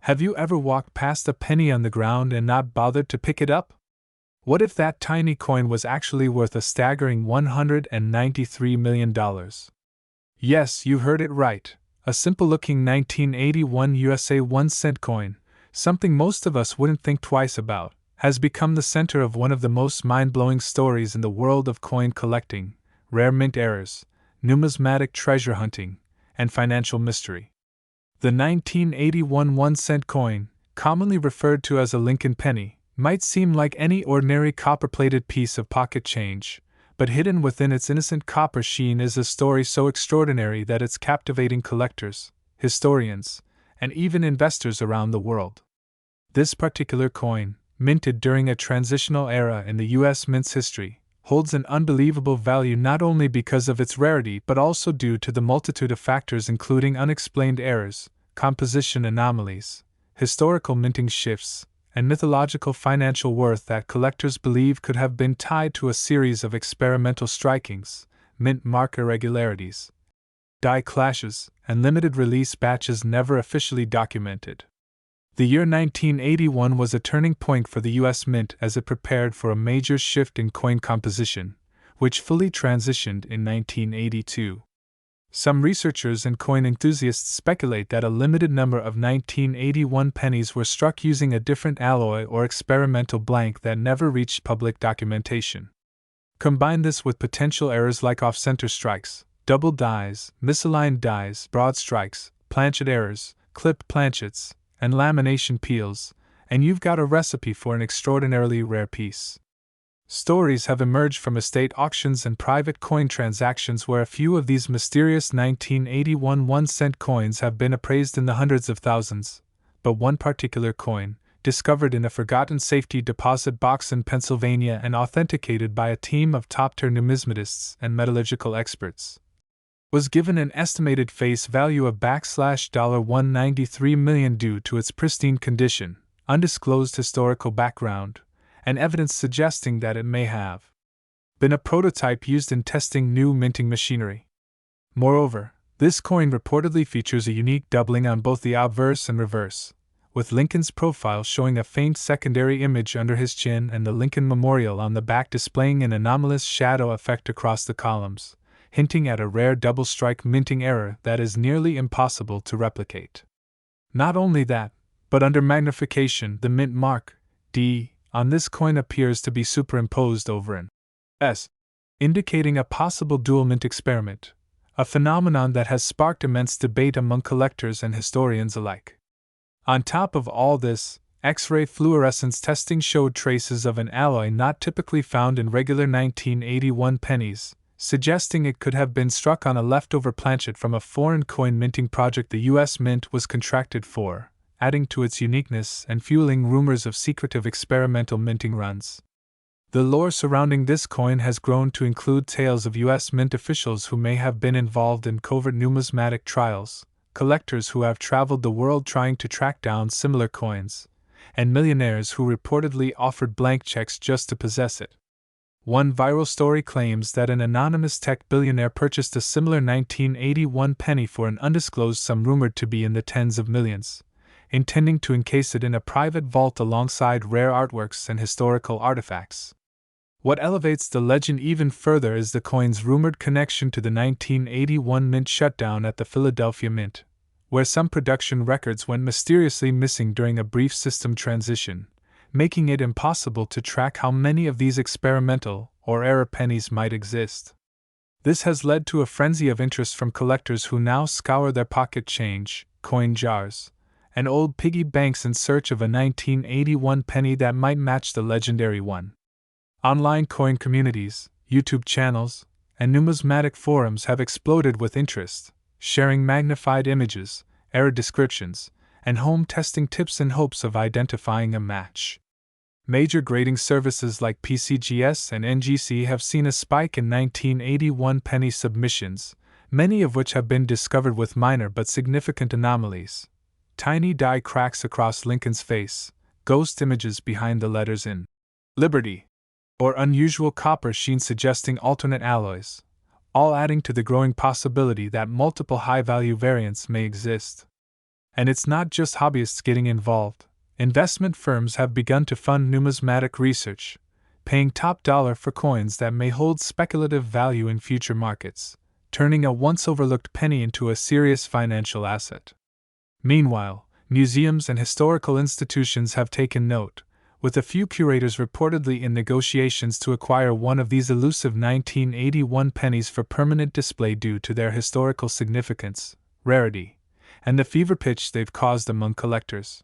Have you ever walked past a penny on the ground and not bothered to pick it up? What if that tiny coin was actually worth a staggering $193 million? Yes, you heard it right. A simple-looking 1981 USA 1-cent coin, something most of us wouldn't think twice about, has become the center of one of the most mind-blowing stories in the world of coin collecting, rare mint errors, numismatic treasure hunting, and financial mystery. The 1981 1-cent coin, commonly referred to as a Lincoln penny, might seem like any ordinary copper-plated piece of pocket change, but hidden within its innocent copper sheen is a story so extraordinary that it's captivating collectors, historians, and even investors around the world. This particular coin, minted during a transitional era in the U.S. mint's history, holds an unbelievable value not only because of its rarity but also due to the multitude of factors including unexplained errors, composition anomalies, historical minting shifts, and mythological financial worth that collectors believe could have been tied to a series of experimental strikings, mint mark irregularities, die clashes, and limited release batches never officially documented. The year 1981 was a turning point for the U.S. Mint as it prepared for a major shift in coin composition, which fully transitioned in 1982. Some researchers and coin enthusiasts speculate that a limited number of 1981 pennies were struck using a different alloy or experimental blank that never reached public documentation. Combine this with potential errors like off-center strikes, double dies, misaligned dies, broad strikes, planchet errors, clipped planchets, and lamination peels, and you've got a recipe for an extraordinarily rare piece. Stories have emerged from estate auctions and private coin transactions where a few of these mysterious 1981 1-cent coins have been appraised in the hundreds of thousands, but one particular coin, discovered in a forgotten safety deposit box in Pennsylvania and authenticated by a team of top-tier numismatists and metallurgical experts, was given an estimated face value of $193 million due to its pristine condition, undisclosed historical background, and evidence suggesting that it may have been a prototype used in testing new minting machinery. Moreover, this coin reportedly features a unique doubling on both the obverse and reverse, with Lincoln's profile showing a faint secondary image under his chin and the Lincoln Memorial on the back displaying an anomalous shadow effect across the columns, hinting at a rare double-strike minting error that is nearly impossible to replicate. Not only that, but under magnification, the mint mark, D, on this coin appears to be superimposed over an S, indicating a possible dual mint experiment, a phenomenon that has sparked immense debate among collectors and historians alike. On top of all this, X-ray fluorescence testing showed traces of an alloy not typically found in regular 1981 pennies, suggesting it could have been struck on a leftover planchet from a foreign coin minting project the U.S. Mint was contracted for, adding to its uniqueness and fueling rumors of secretive experimental minting runs. The lore surrounding this coin has grown to include tales of U.S. Mint officials who may have been involved in covert numismatic trials, collectors who have traveled the world trying to track down similar coins, and millionaires who reportedly offered blank checks just to possess it. One viral story claims that an anonymous tech billionaire purchased a similar 1981 penny for an undisclosed sum rumored to be in the tens of millions, intending to encase it in a private vault alongside rare artworks and historical artifacts. What elevates the legend even further is the coin's rumored connection to the 1981 mint shutdown at the Philadelphia Mint, where some production records went mysteriously missing during a brief system transition, making it impossible to track how many of these experimental or error pennies might exist. This has led to a frenzy of interest from collectors who now scour their pocket change, coin jars, and old piggy banks in search of a 1981 penny that might match the legendary one. Online coin communities, YouTube channels, and numismatic forums have exploded with interest, sharing magnified images, error descriptions, and home testing tips in hopes of identifying a match. Major grading services like PCGS and NGC have seen a spike in 1981 penny submissions, many of which have been discovered with minor but significant anomalies. Tiny die cracks across Lincoln's face, ghost images behind the letters in Liberty, or unusual copper sheen suggesting alternate alloys, all adding to the growing possibility that multiple high-value variants may exist. And it's not just hobbyists getting involved. Investment firms have begun to fund numismatic research, paying top dollar for coins that may hold speculative value in future markets, turning a once overlooked penny into a serious financial asset. Meanwhile, museums and historical institutions have taken note, with a few curators reportedly in negotiations to acquire one of these elusive 1981 pennies for permanent display due to their historical significance, rarity, and the fever pitch they've caused among collectors.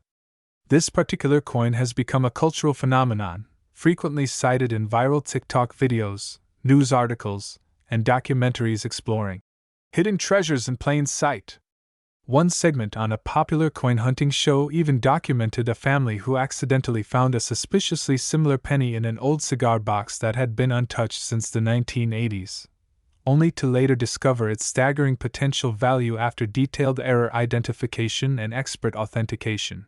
This particular coin has become a cultural phenomenon, frequently cited in viral TikTok videos, news articles, and documentaries exploring hidden treasures in plain sight. One segment on a popular coin hunting show even documented a family who accidentally found a suspiciously similar penny in an old cigar box that had been untouched since the 1980s, only to later discover its staggering potential value after detailed error identification and expert authentication.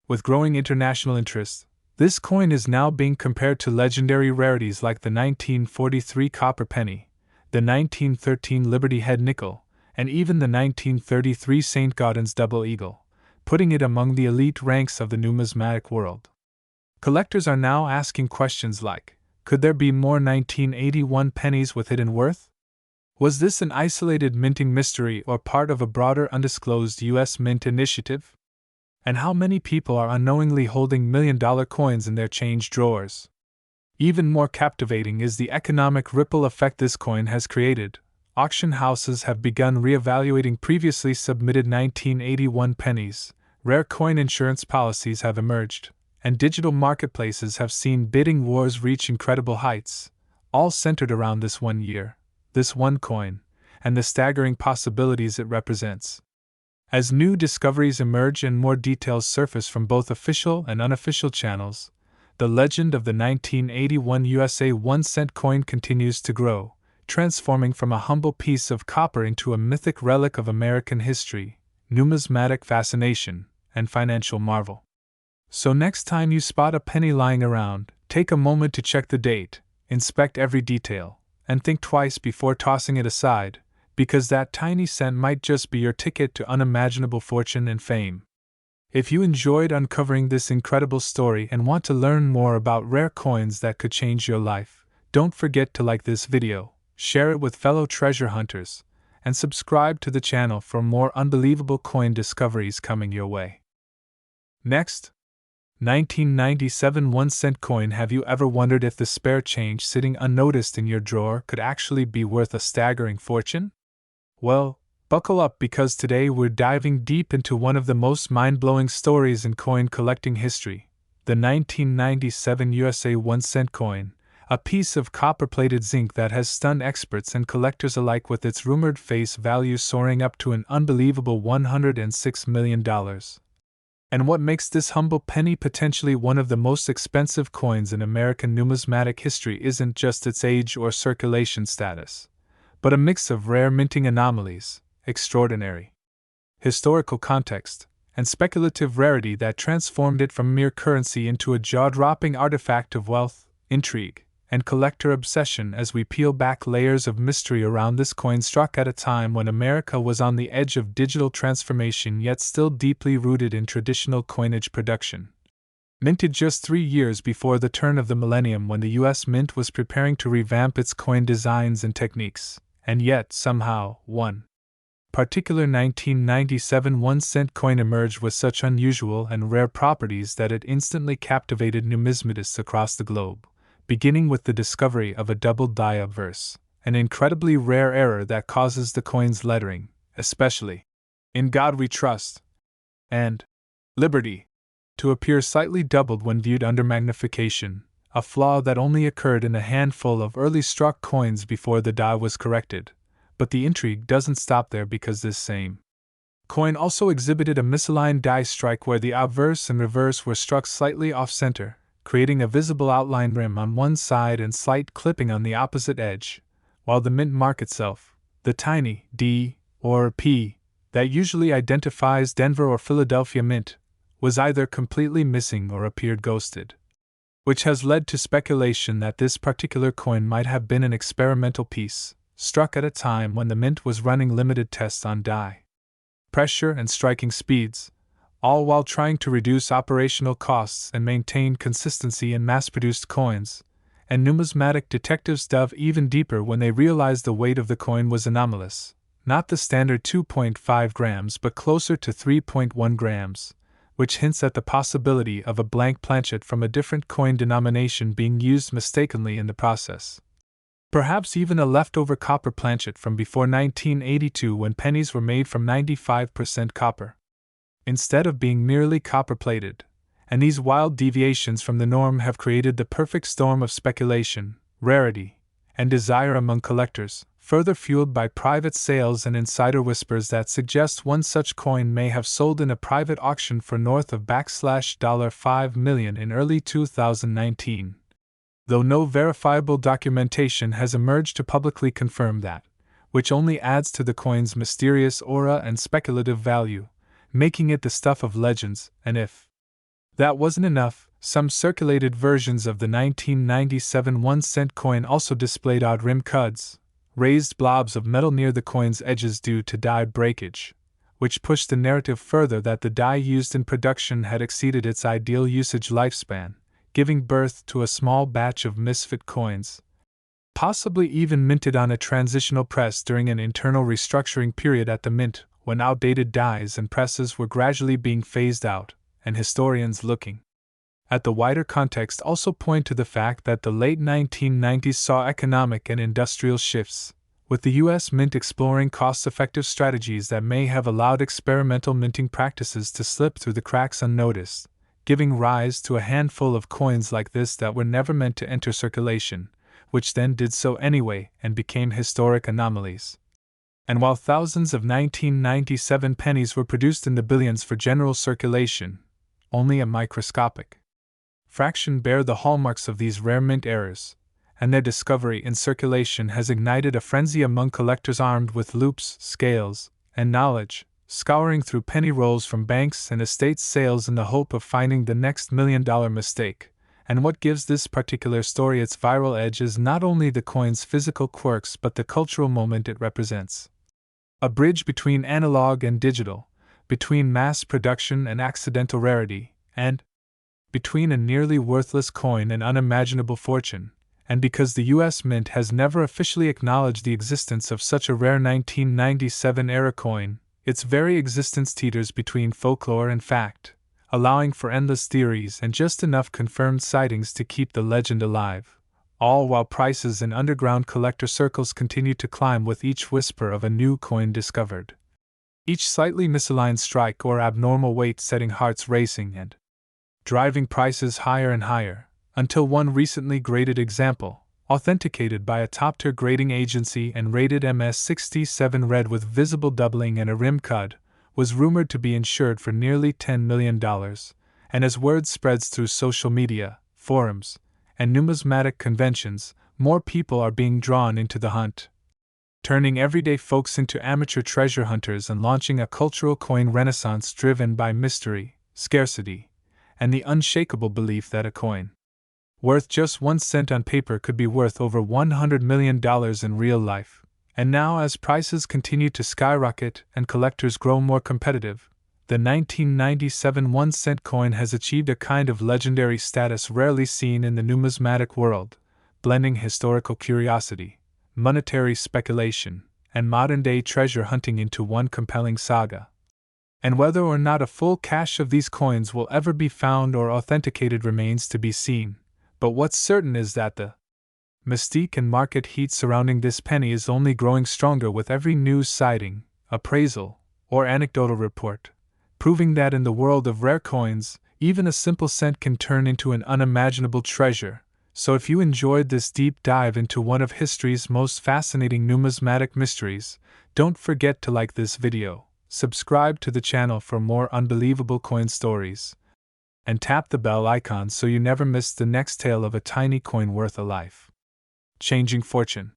With growing international interest, this coin is now being compared to legendary rarities like the 1943 copper penny, the 1913 Liberty Head nickel, and even the 1933 St. Gaudens double eagle, putting it among the elite ranks of the numismatic world. Collectors are now asking questions like, could there be more 1981 pennies with hidden worth? Was this an isolated minting mystery or part of a broader undisclosed U.S. mint initiative? And how many people are unknowingly holding million-dollar coins in their change drawers? Even more captivating is the economic ripple effect this coin has created. Auction houses have begun re-evaluating previously submitted 1981 pennies, rare coin insurance policies have emerged, and digital marketplaces have seen bidding wars reach incredible heights, all centered around this one year, this one coin, and the staggering possibilities it represents. As new discoveries emerge and more details surface from both official and unofficial channels, the legend of the 1981 USA 1-cent coin continues to grow, transforming from a humble piece of copper into a mythic relic of American history, numismatic fascination, and financial marvel. So next time you spot a penny lying around, take a moment to check the date, inspect every detail, and think twice before tossing it aside, because that tiny cent might just be your ticket to unimaginable fortune and fame. If you enjoyed uncovering this incredible story and want to learn more about rare coins that could change your life, don't forget to like this video, share it with fellow treasure hunters, and subscribe to the channel for more unbelievable coin discoveries coming your way. Next, 1997 1-cent coin. Have you ever wondered if the spare change sitting unnoticed in your drawer could actually be worth a staggering fortune? Well, buckle up because today we're diving deep into one of the most mind-blowing stories in coin collecting history, the 1997 USA 1-cent coin, a piece of copper-plated zinc that has stunned experts and collectors alike with its rumored face value soaring up to an unbelievable $106 million. And what makes this humble penny potentially one of the most expensive coins in American numismatic history isn't just its age or circulation status, but a mix of rare minting anomalies, extraordinary historical context, and speculative rarity that transformed it from mere currency into a jaw-dropping artifact of wealth, intrigue, and collector obsession. As we peel back layers of mystery around this coin struck at a time when America was on the edge of digital transformation yet still deeply rooted in traditional coinage production. Minted just 3 years before the turn of the millennium when the U.S. Mint was preparing to revamp its coin designs and techniques, and yet, somehow, one particular 1997 1-cent coin emerged with such unusual and rare properties that it instantly captivated numismatists across the globe, beginning with the discovery of a double die obverse, an incredibly rare error that causes the coin's lettering, especially "In God We Trust" and "Liberty," to appear slightly doubled when viewed under magnification, a flaw that only occurred in a handful of early struck coins before the die was corrected. But the intrigue doesn't stop there because this same coin also exhibited a misaligned die strike where the obverse and reverse were struck slightly off-center, creating a visible outline rim on one side and slight clipping on the opposite edge, while the mint mark itself, the tiny D or P that usually identifies Denver or Philadelphia Mint, was either completely missing or appeared ghosted, which has led to speculation that this particular coin might have been an experimental piece, struck at a time when the mint was running limited tests on die pressure and striking speeds, all while trying to reduce operational costs and maintain consistency in mass-produced coins, and numismatic detectives dove even deeper when they realized the weight of the coin was anomalous, not the standard 2.5 grams but closer to 3.1 grams, which hints at the possibility of a blank planchet from a different coin denomination being used mistakenly in the process. Perhaps even a leftover copper planchet from before 1982 when pennies were made from 95% copper, instead of being merely copper-plated. And these wild deviations from the norm have created the perfect storm of speculation, rarity, and desire among collectors, further fueled by private sales and insider whispers that suggest one such coin may have sold in a private auction for north of $5 million in early 2019. Though no verifiable documentation has emerged to publicly confirm that, which only adds to the coin's mysterious aura and speculative value, making it the stuff of legends. And if that wasn't enough, some circulated versions of the 1997 1-cent coin also displayed odd rim cuds, raised blobs of metal near the coin's edges due to die breakage, which pushed the narrative further that the die used in production had exceeded its ideal usage lifespan, giving birth to a small batch of misfit coins, possibly even minted on a transitional press during an internal restructuring period at the mint when outdated dies and presses were gradually being phased out. And historians looking at the wider context also point to the fact that the late 1990s saw economic and industrial shifts, with the U.S. Mint exploring cost-effective strategies that may have allowed experimental minting practices to slip through the cracks unnoticed, giving rise to a handful of coins like this that were never meant to enter circulation, which then did so anyway and became historic anomalies. And while thousands of 1997 pennies were produced in the billions for general circulation, only a microscopic fraction bear the hallmarks of these rare mint errors, and their discovery in circulation has ignited a frenzy among collectors armed with loupes, scales, and knowledge, scouring through penny rolls from banks and estate sales in the hope of finding the next $1 million mistake. And what gives this particular story its viral edge is not only the coin's physical quirks but the cultural moment it represents. A bridge between analog and digital, between mass production and accidental rarity, and between a nearly worthless coin and unimaginable fortune. And because the U.S. Mint has never officially acknowledged the existence of such a rare 1997-era coin, its very existence teeters between folklore and fact, allowing for endless theories and just enough confirmed sightings to keep the legend alive, all while prices in underground collector circles continue to climb with each whisper of a new coin discovered. Each slightly misaligned strike or abnormal weight setting hearts racing and driving prices higher and higher, until one recently graded example, authenticated by a top-tier grading agency and rated MS67 red with visible doubling and a rim cud, was rumored to be insured for nearly $10 million, and as word spreads through social media, forums, and numismatic conventions, more people are being drawn into the hunt, turning everyday folks into amateur treasure hunters and launching a cultural coin renaissance driven by mystery, scarcity, and the unshakable belief that a coin worth just 1 cent on paper could be worth over $100 million in real life. And now, as prices continue to skyrocket and collectors grow more competitive, the 1997 1-cent coin has achieved a kind of legendary status rarely seen in the numismatic world, blending historical curiosity, monetary speculation, and modern-day treasure hunting into one compelling saga. And whether or not a full cache of these coins will ever be found or authenticated remains to be seen, but what's certain is that the mystique and market heat surrounding this penny is only growing stronger with every news sighting, appraisal, or anecdotal report, proving that in the world of rare coins, even a simple cent can turn into an unimaginable treasure. So if you enjoyed this deep dive into one of history's most fascinating numismatic mysteries, don't forget to like this video, subscribe to the channel for more unbelievable coin stories, and tap the bell icon so you never miss the next tale of a tiny coin worth a life changing fortune.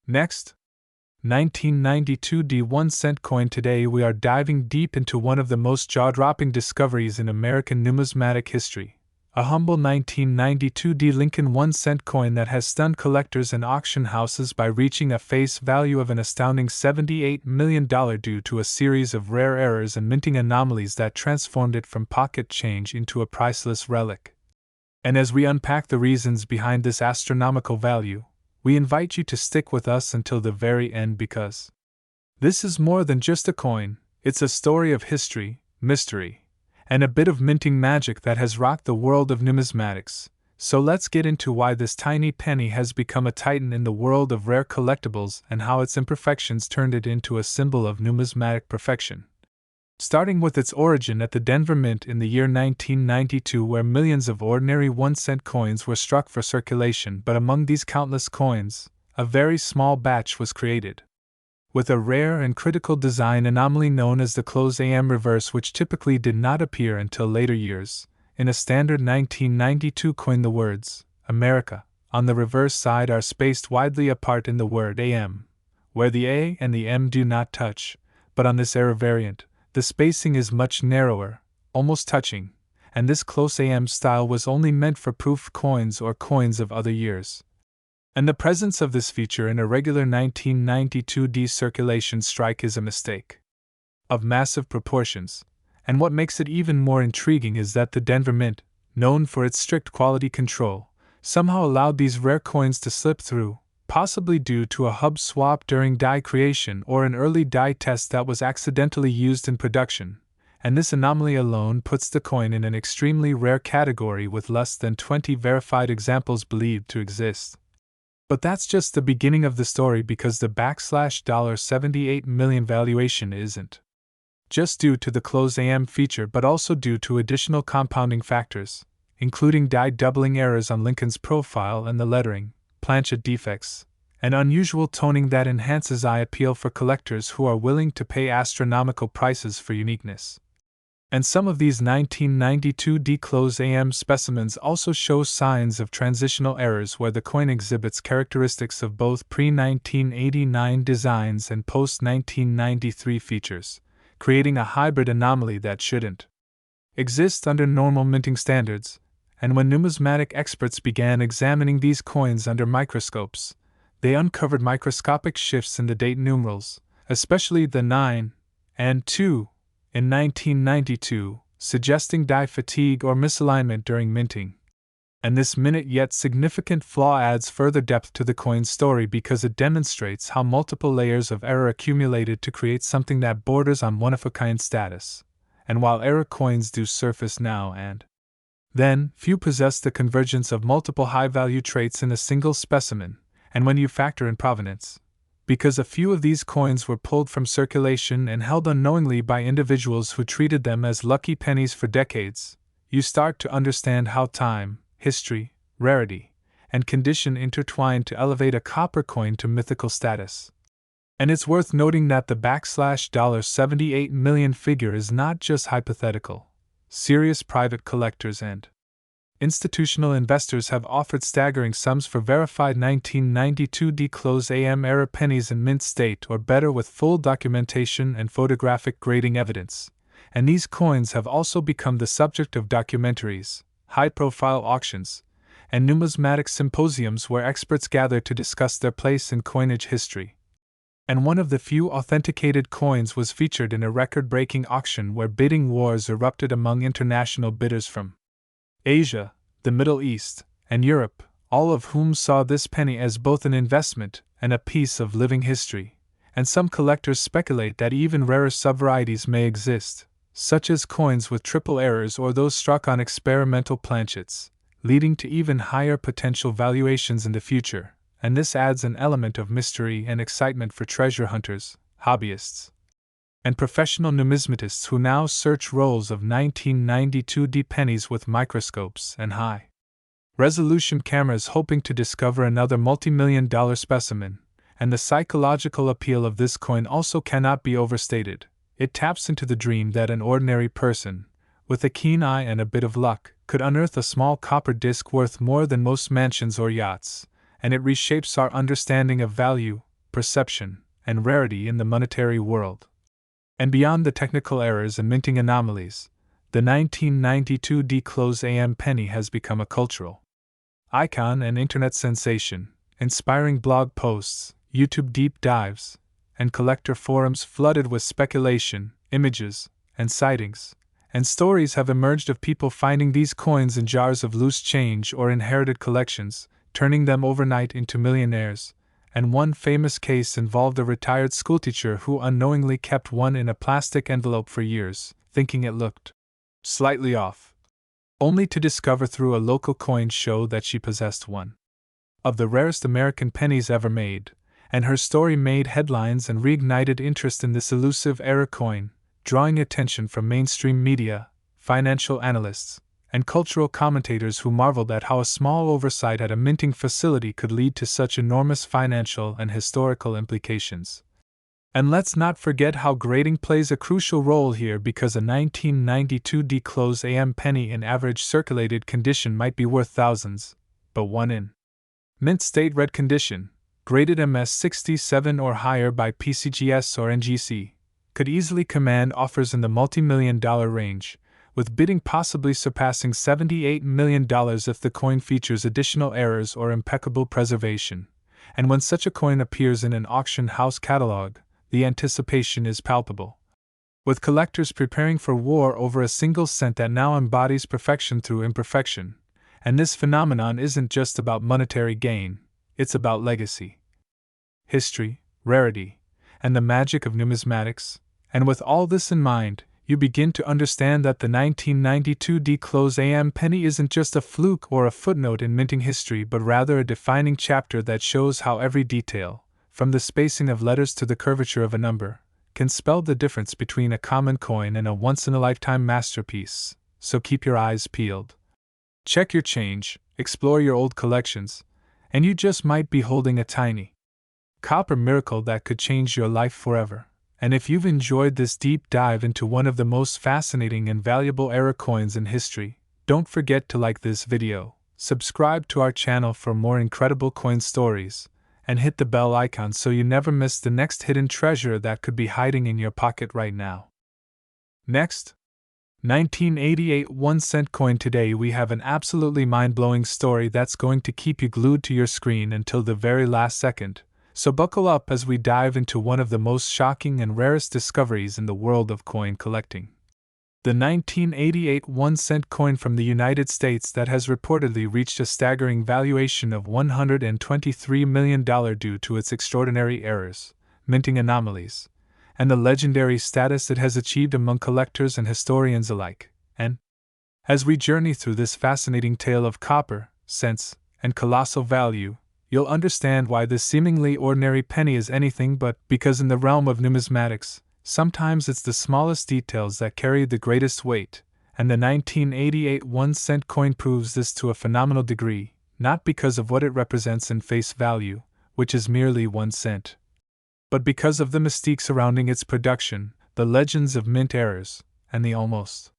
Next, 1992 1-cent coin. Today we are diving deep into one of the most jaw-dropping discoveries in American numismatic history, a humble 1992 Lincoln 1-cent coin that has stunned collectors and auction houses by reaching a face value of an astounding $78 million due to a series of rare errors and minting anomalies that transformed it from pocket change into a priceless relic. And as we unpack the reasons behind this astronomical value, we invite you to stick with us until the very end because this is more than just a coin, it's a story of history, mystery, and a bit of minting magic that has rocked the world of numismatics. So let's get into why this tiny penny has become a titan in the world of rare collectibles and how its imperfections turned it into a symbol of numismatic perfection. Starting with its origin at the Denver Mint in the year 1992, where millions of ordinary 1-cent coins were struck for circulation, but among these countless coins, a very small batch was created. With a rare and critical design anomaly known as the closed AM reverse, which typically did not appear until later years, in a standard 1992 coin the words, America, on the reverse side are spaced widely apart in the word AM, where the A and the M do not touch, but on this error variant, the spacing is much narrower, almost touching, and this close AM style was only meant for proof coins or coins of other years. And the presence of this feature in a regular 1992 circulation strike is a mistake of massive proportions, and what makes it even more intriguing is that the Denver Mint, known for its strict quality control, somehow allowed these rare coins to slip through, possibly due to a hub swap during die creation or an early die test that was accidentally used in production, and this anomaly alone puts the coin in an extremely rare category with less than 20 verified examples believed to exist. But that's just the beginning of the story, because the $78 million valuation isn't just due to the closed AM feature but also due to additional compounding factors, including die doubling errors on Lincoln's profile and the lettering, planchet defects, and unusual toning that enhances eye appeal for collectors who are willing to pay astronomical prices for uniqueness. And some of these 1992 closed AM specimens also show signs of transitional errors where the coin exhibits characteristics of both pre-1989 designs and post-1993 features, creating a hybrid anomaly that shouldn't exist under normal minting standards. And when numismatic experts began examining these coins under microscopes, they uncovered microscopic shifts in the date numerals, especially the 9 and 2 in 1992, suggesting die fatigue or misalignment during minting. And this minute yet significant flaw adds further depth to the coin's story because it demonstrates how multiple layers of error accumulated to create something that borders on one-of-a-kind status. And while error coins do surface now and then, few possess the convergence of multiple high-value traits in a single specimen, and when you factor in provenance, because a few of these coins were pulled from circulation and held unknowingly by individuals who treated them as lucky pennies for decades, you start to understand how time, history, rarity, and condition intertwine to elevate a copper coin to mythical status. And it's worth noting that the $78 million figure is not just hypothetical. Serious private collectors and institutional investors have offered staggering sums for verified 1992 closed AM error pennies in mint state or better with full documentation and photographic grading evidence, and these coins have also become the subject of documentaries, high-profile auctions, and numismatic symposiums where experts gather to discuss their place in coinage history. And one of the few authenticated coins was featured in a record-breaking auction where bidding wars erupted among international bidders from Asia, the Middle East, and Europe, all of whom saw this penny as both an investment and a piece of living history. And some collectors speculate that even rarer subvarieties may exist, such as coins with triple errors or those struck on experimental planchets, leading to even higher potential valuations in the future, and this adds an element of mystery and excitement for treasure hunters, hobbyists, and professional numismatists who now search rolls of 1992 pennies with microscopes and high-resolution cameras hoping to discover another multi-million-dollar specimen. And the psychological appeal of this coin also cannot be overstated. It taps into the dream that an ordinary person, with a keen eye and a bit of luck, could unearth a small copper disc worth more than most mansions or yachts, and it reshapes our understanding of value, perception, and rarity in the monetary world. And beyond the technical errors and minting anomalies, The 1992 D-Close AM penny has become a cultural icon and internet sensation, inspiring blog posts, YouTube deep dives, and collector forums flooded with speculation, images, and sightings. And stories have emerged of people finding these coins in jars of loose change or inherited collections, turning them overnight into millionaires. And one famous case involved a retired schoolteacher who unknowingly kept one in a plastic envelope for years, thinking it looked slightly off, only to discover through a local coin show that she possessed one of the rarest American pennies ever made, and her story made headlines and reignited interest in this elusive error coin, drawing attention from mainstream media, financial analysts, and cultural commentators who marveled at how a small oversight at a minting facility could lead to such enormous financial and historical implications. And let's not forget how grading plays a crucial role here, because a 1992 D-Close AM penny in average circulated condition might be worth thousands, but one in mint state red condition, graded MS67 or higher by PCGS or NGC, could easily command offers in the multi-million-dollar range, with bidding possibly surpassing $78 million if the coin features additional errors or impeccable preservation. And when such a coin appears in an auction house catalog, the anticipation is palpable, with collectors preparing for war over a single cent that now embodies perfection through imperfection. And this phenomenon isn't just about monetary gain, it's about legacy, history, rarity, and the magic of numismatics. And with all this in mind, you begin to understand that the 1992 D-Close AM penny isn't just a fluke or a footnote in minting history, but rather a defining chapter that shows how every detail, from the spacing of letters to the curvature of a number, can spell the difference between a common coin and a once-in-a-lifetime masterpiece. So keep your eyes peeled. Check your change, explore your old collections, and you just might be holding a tiny copper miracle that could change your life forever. And if you've enjoyed this deep dive into one of the most fascinating and valuable era coins in history, don't forget to like this video, subscribe to our channel for more incredible coin stories, and hit the bell icon so you never miss the next hidden treasure that could be hiding in your pocket right now. Next, 1988 1-cent coin. Today we have an absolutely mind-blowing story that's going to keep you glued to your screen until the very last second. So buckle up as we dive into one of the most shocking and rarest discoveries in the world of coin collecting. The 1988 1-cent coin from the United States that has reportedly reached a staggering valuation of $123 million due to its extraordinary errors, minting anomalies, and the legendary status it has achieved among collectors and historians alike. And as we journey through this fascinating tale of copper, cents, and colossal value, you'll understand why this seemingly ordinary penny is anything but, because in the realm of numismatics, sometimes it's the smallest details that carry the greatest weight, and the 1988 1-cent coin proves this to a phenomenal degree, not because of what it represents in face value, which is merely 1 cent, but because of the mystique surrounding its production, the legends of mint errors, and the almost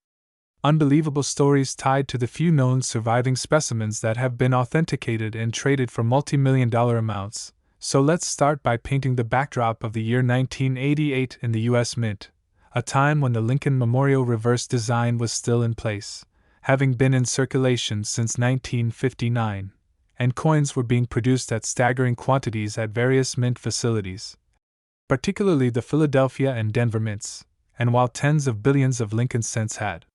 unbelievable stories tied to the few known surviving specimens that have been authenticated and traded for multi-million-dollar amounts. So let's start by painting the backdrop of the year 1988 in the U.S. Mint, a time when the Lincoln Memorial reverse design was still in place, having been in circulation since 1959, and coins were being produced at staggering quantities at various mint facilities, particularly the Philadelphia and Denver mints. And while tens of billions of Lincoln cents had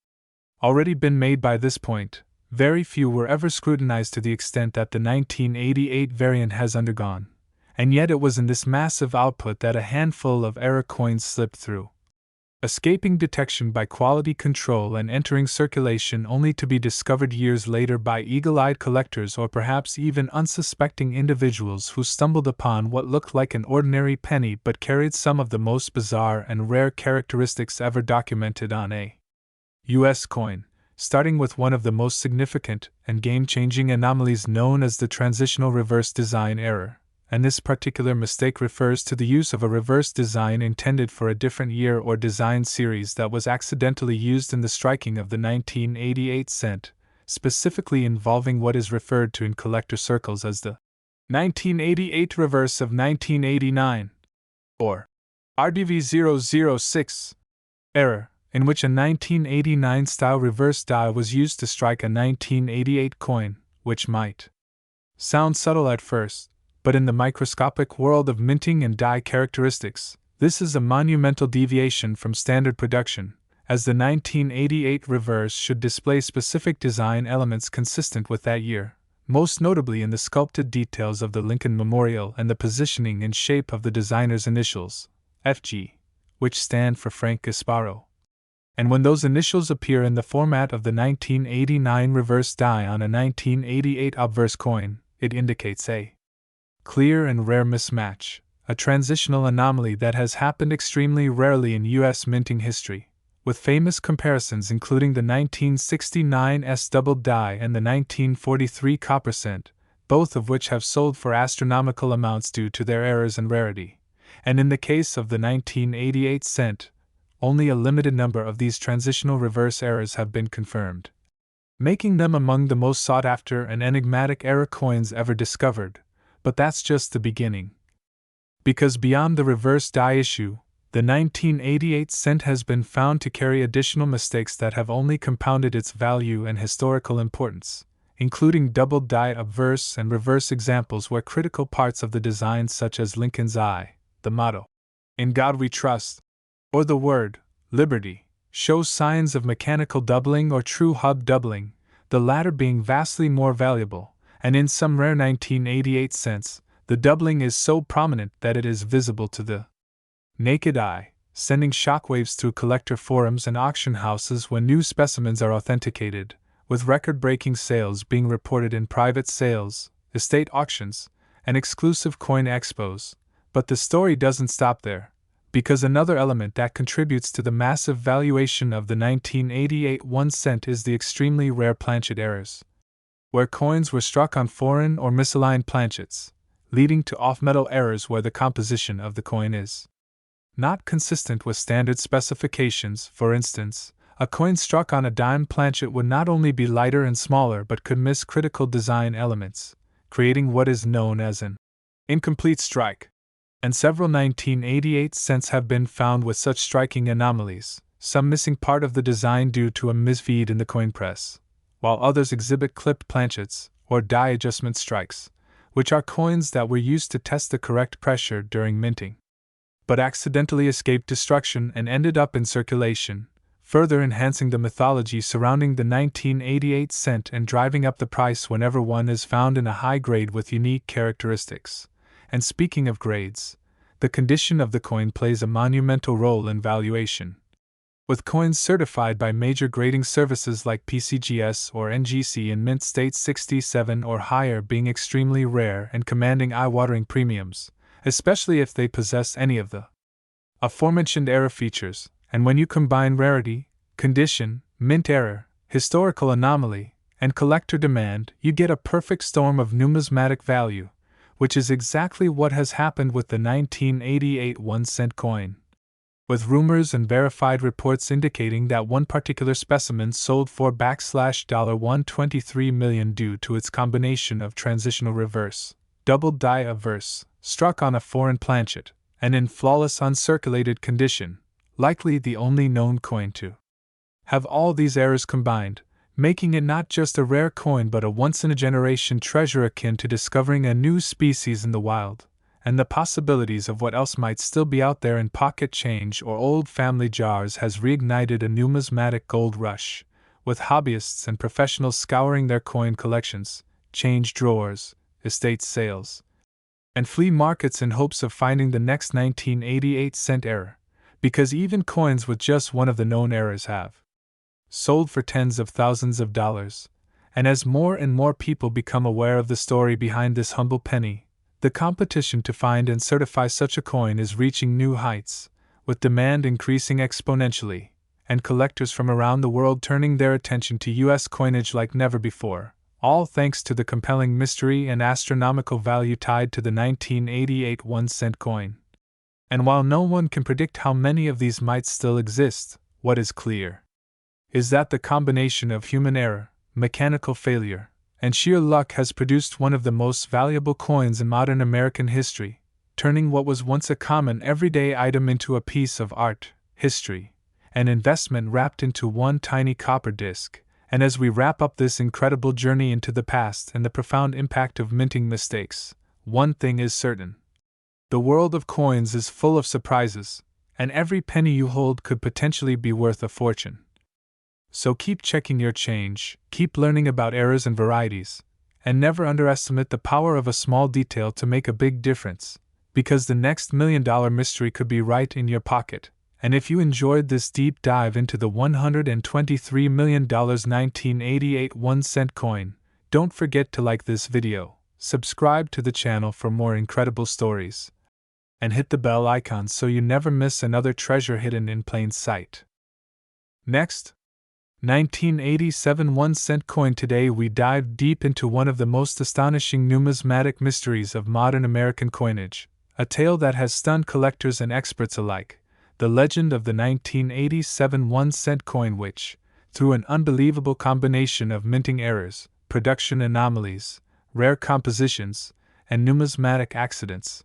already been made by this point, very few were ever scrutinized to the extent that the 1988 variant has undergone. And yet it was in this massive output that a handful of error coins slipped through, escaping detection by quality control and entering circulation only to be discovered years later by eagle-eyed collectors or perhaps even unsuspecting individuals who stumbled upon what looked like an ordinary penny but carried some of the most bizarre and rare characteristics ever documented on a U.S. coin, starting with one of the most significant and game-changing anomalies known as the transitional reverse design error. And this particular mistake refers to the use of a reverse design intended for a different year or design series that was accidentally used in the striking of the 1988 cent, specifically involving what is referred to in collector circles as the 1988 reverse of 1989, or RDV006 error. in which a 1989-style reverse die was used to strike a 1988 coin, which might sound subtle at first, but in the microscopic world of minting and die characteristics, this is a monumental deviation from standard production, as the 1988 reverse should display specific design elements consistent with that year, most notably in the sculpted details of the Lincoln Memorial and the positioning and shape of the designer's initials, FG, which stand for Frank Gasparo. And when those initials appear in the format of the 1989 reverse die on a 1988 obverse coin, it indicates a clear and rare mismatch, a transitional anomaly that has happened extremely rarely in U.S. minting history, with famous comparisons including the 1969 S-doubled die and the 1943 copper cent, both of which have sold for astronomical amounts due to their errors and rarity. And in the case of the 1988 cent, only a limited number of these transitional reverse errors have been confirmed, making them among the most sought-after and enigmatic error coins ever discovered. But that's just the beginning. Because beyond the reverse die issue, the 1988 cent has been found to carry additional mistakes that have only compounded its value and historical importance, including doubled die obverse and reverse examples where critical parts of the design such as Lincoln's eye, the motto, "In God We Trust," or the word, "Liberty," show signs of mechanical doubling or true hub doubling, the latter being vastly more valuable, and in some rare 1988 cents, the doubling is so prominent that it is visible to the naked eye, sending shockwaves through collector forums and auction houses when new specimens are authenticated, with record-breaking sales being reported in private sales, estate auctions, and exclusive coin expos. But the story doesn't stop there, because another element that contributes to the massive valuation of the 1988 1 cent is the extremely rare planchet errors, where coins were struck on foreign or misaligned planchets, leading to off-metal errors where the composition of the coin is not consistent with standard specifications. For instance, a coin struck on a dime planchet would not only be lighter and smaller but could miss critical design elements, creating what is known as an incomplete strike. And several 1988 cents have been found with such striking anomalies, some missing part of the design due to a misfeed in the coin press, while others exhibit clipped planchets or die adjustment strikes, which are coins that were used to test the correct pressure during minting, but accidentally escaped destruction and ended up in circulation, further enhancing the mythology surrounding the 1988 cent and driving up the price whenever one is found in a high grade with unique characteristics. And speaking of grades, the condition of the coin plays a monumental role in valuation, with coins certified by major grading services like PCGS or NGC in mint state 67 or higher being extremely rare and commanding eye-watering premiums, especially if they possess any of the aforementioned error features. And when you combine rarity, condition, mint error, historical anomaly, and collector demand, you get a perfect storm of numismatic value, which is exactly what has happened with the 1988 1 cent coin, with rumors and verified reports indicating that one particular specimen sold for $123 million due to its combination of transitional reverse, doubled die obverse, struck on a foreign planchet, and in flawless uncirculated condition, likely the only known coin to have all these errors combined, making it not just a rare coin but a once-in-a-generation treasure akin to discovering a new species in the wild, and the possibilities of what else might still be out there in pocket change or old family jars has reignited a numismatic gold rush, with hobbyists and professionals scouring their coin collections, change drawers, estate sales, and flea markets in hopes of finding the next 1988 cent error, because even coins with just one of the known errors have sold for tens of thousands of dollars. And as more and more people become aware of the story behind this humble penny, the competition to find and certify such a coin is reaching new heights, with demand increasing exponentially, and collectors from around the world turning their attention to U.S. coinage like never before, all thanks to the compelling mystery and astronomical value tied to the 1988 1 cent coin. And while no one can predict how many of these might still exist, what is clear is that the combination of human error, mechanical failure, and sheer luck has produced one of the most valuable coins in modern American history, turning what was once a common everyday item into a piece of art, history, an investment wrapped into one tiny copper disc. And as we wrap up this incredible journey into the past and the profound impact of minting mistakes, one thing is certain. The world of coins is full of surprises, and every penny you hold could potentially be worth a fortune. So keep checking your change, keep learning about errors and varieties, and never underestimate the power of a small detail to make a big difference, because the next $1 million mystery could be right in your pocket. And if you enjoyed this deep dive into the $123 million 1988 1-cent coin, don't forget to like this video, subscribe to the channel for more incredible stories, and hit the bell icon so you never miss another treasure hidden in plain sight. Next, 1987 1-cent coin. Today we dive deep into one of the most astonishing numismatic mysteries of modern American coinage, a tale that has stunned collectors and experts alike. The legend of the 1987 1-cent coin, which, through an unbelievable combination of minting errors, production anomalies, rare compositions, and numismatic accidents,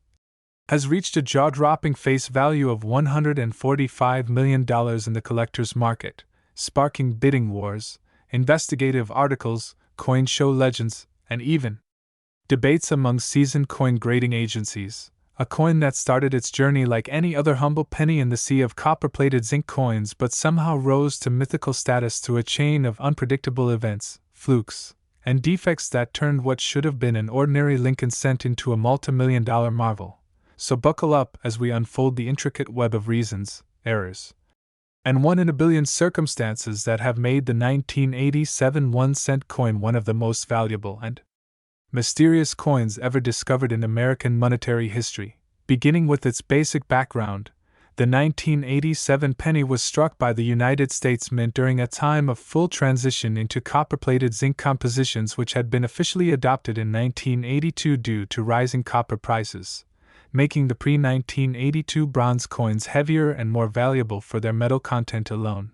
has reached a jaw-dropping face value of $145 million in the collector's market, sparking bidding wars, investigative articles, coin show legends, and even debates among seasoned coin grading agencies. A coin that started its journey like any other humble penny in the sea of copper-plated zinc coins but somehow rose to mythical status through a chain of unpredictable events, flukes, and defects that turned what should have been an ordinary Lincoln cent into a multi-million-dollar marvel. So buckle up as we unfold the intricate web of reasons, errors, and one in a billion circumstances that have made the 1987 1-cent coin one of the most valuable and mysterious coins ever discovered in American monetary history. Beginning with its basic background, the 1987 penny was struck by the United States Mint during a time of full transition into copper-plated zinc compositions, which had been officially adopted in 1982 due to rising copper prices, making the pre-1982 bronze coins heavier and more valuable for their metal content alone.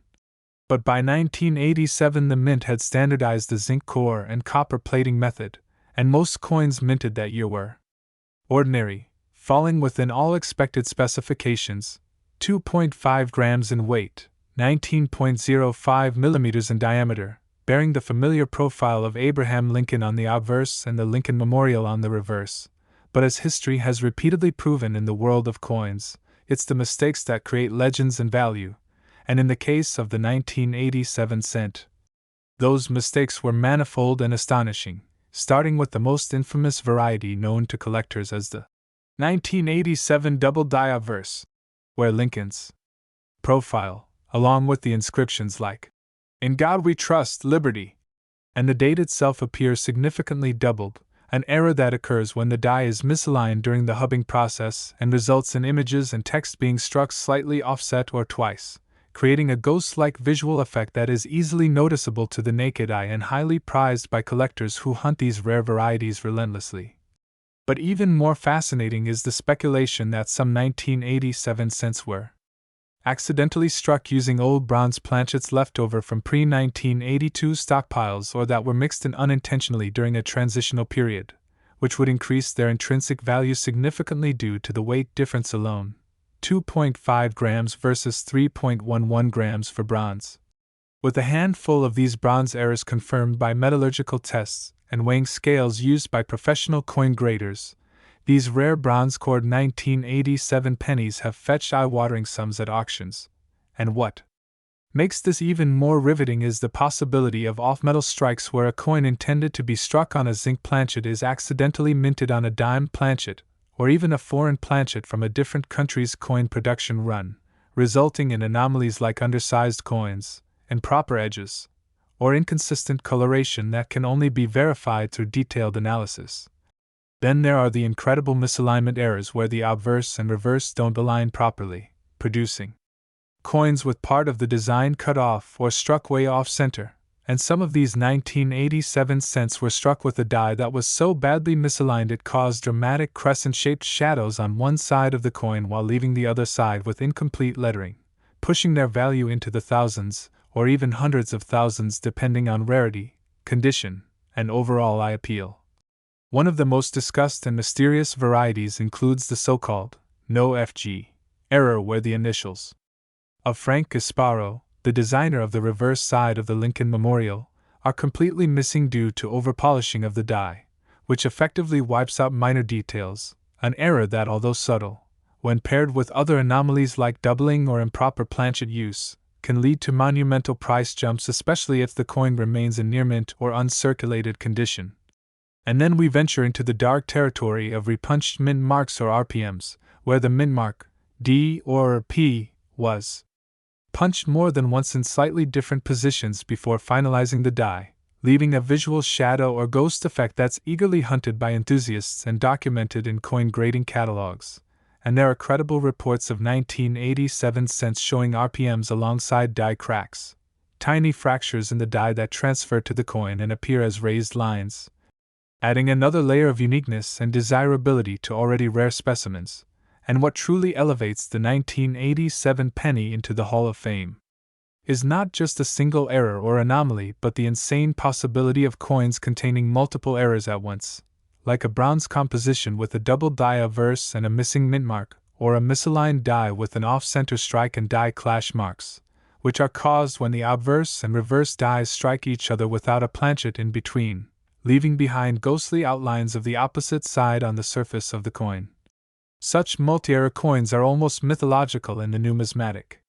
But by 1987 the mint had standardized the zinc core and copper plating method, and most coins minted that year were ordinary, falling within all expected specifications: 2.5 grams in weight, 19.05 millimeters in diameter, bearing the familiar profile of Abraham Lincoln on the obverse and the Lincoln Memorial on the reverse. But as history has repeatedly proven in the world of coins, it's the mistakes that create legends and value, and in the case of the 1987 cent, those mistakes were manifold and astonishing, starting with the most infamous variety known to collectors as the 1987 double die obverse, where Lincoln's profile, along with the inscriptions like, "In God We Trust, Liberty," and the date itself appear significantly doubled, an error that occurs when the die is misaligned during the hubbing process and results in images and text being struck slightly offset or twice, creating a ghost-like visual effect that is easily noticeable to the naked eye and highly prized by collectors who hunt these rare varieties relentlessly. But even more fascinating is the speculation that some 1987 cents were accidentally struck using old bronze planchets left over from pre-1982 stockpiles, or that were mixed in unintentionally during a transitional period, which would increase their intrinsic value significantly due to the weight difference alone. 2.5 grams versus 3.11 grams for bronze. With a handful of these bronze errors confirmed by metallurgical tests and weighing scales used by professional coin graders, these rare bronze-cored 1987 pennies have fetched eye-watering sums at auctions. And what makes this even more riveting is the possibility of off-metal strikes, where a coin intended to be struck on a zinc planchet is accidentally minted on a dime planchet, or even a foreign planchet from a different country's coin production run, resulting in anomalies like undersized coins, improper edges, or inconsistent coloration that can only be verified through detailed analysis. Then there are the incredible misalignment errors where the obverse and reverse don't align properly, producing coins with part of the design cut off or struck way off center, and some of these 1987 cents were struck with a die that was so badly misaligned it caused dramatic crescent-shaped shadows on one side of the coin while leaving the other side with incomplete lettering, pushing their value into the thousands, or even hundreds of thousands depending on rarity, condition, and overall eye appeal. One of the most discussed and mysterious varieties includes the so-called no FG error, where the initials of Frank Gasparo, the designer of the reverse side of the Lincoln Memorial, are completely missing due to overpolishing of the die, which effectively wipes out minor details, an error that, although subtle, when paired with other anomalies like doubling or improper planchet use, can lead to monumental price jumps, especially if the coin remains in near mint or uncirculated condition. And then we venture into the dark territory of repunched mint marks or RPMs, where the mint mark, D or P, was punched more than once in slightly different positions before finalizing the die, leaving a visual shadow or ghost effect that's eagerly hunted by enthusiasts and documented in coin grading catalogs. And there are credible reports of 1987 cents showing RPMs alongside die cracks, tiny fractures in the die that transfer to the coin and appear as raised lines, adding another layer of uniqueness and desirability to already rare specimens, and what truly elevates the 1987 penny into the Hall of Fame is not just a single error or anomaly but the insane possibility of coins containing multiple errors at once, like a bronze composition with a double die obverse and a missing mint mark, or a misaligned die with an off-center strike and die clash marks, which are caused when the obverse and reverse dies strike each other without a planchet in between, leaving behind ghostly outlines of the opposite side on the surface of the coin. Such multi-error coins are almost mythological in the numismatic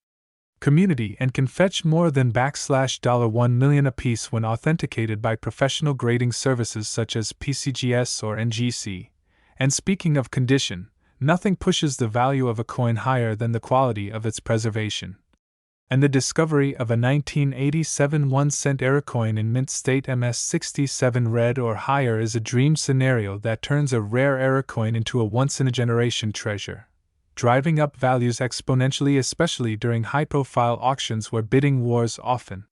community and can fetch more than $1 million apiece when authenticated by professional grading services such as PCGS or NGC. And speaking of condition, nothing pushes the value of a coin higher than the quality of its preservation. And the discovery of a 1987 1-cent error coin in mint state MS67 red or higher is a dream scenario that turns a rare error coin into a once-in-a-generation treasure, driving up values exponentially, especially during high-profile auctions where bidding wars often